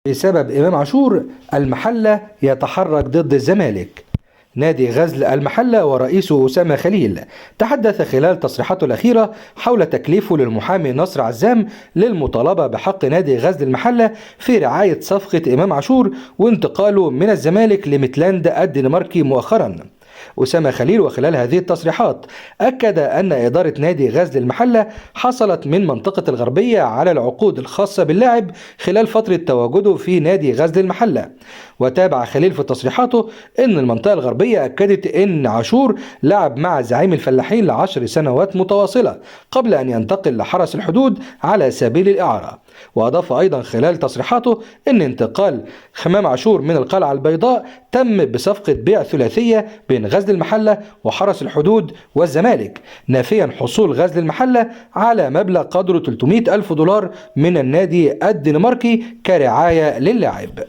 بسبب إمام عاشور المحلة يتحرك ضد الزمالك. نادي غزل المحلة ورئيسه أسامة خليل تحدث خلال تصريحاته الأخيرة حول تكليفه للمحامي نصر عزام للمطالبة بحق نادي غزل المحلة في رعاية صفقة إمام عاشور وانتقاله من الزمالك لميتلاند الدنماركي مؤخرا. أسامة خليل وخلال هذه التصريحات أكد أن إدارة نادي غزل المحلة حصلت من منطقة الغربية على العقود الخاصة باللاعب خلال فترة تواجده في نادي غزل المحلة. وتابع خليل في تصريحاته أن المنطقة الغربية أكدت أن عاشور لعب مع زعيم الفلاحين ل10 سنوات متواصلة قبل أن ينتقل لحرس الحدود على سبيل الإعارة. وأضاف أيضا خلال تصريحاته أن انتقال إمام عاشور من القلعة البيضاء تم بصفقة بيع ثلاثية بين غزل المحلة وحرس الحدود والزمالك، نافيا حصول غزل المحلة على مبلغ قدره 300 ألف دولار من النادي الدنماركي كرعاية للاعب.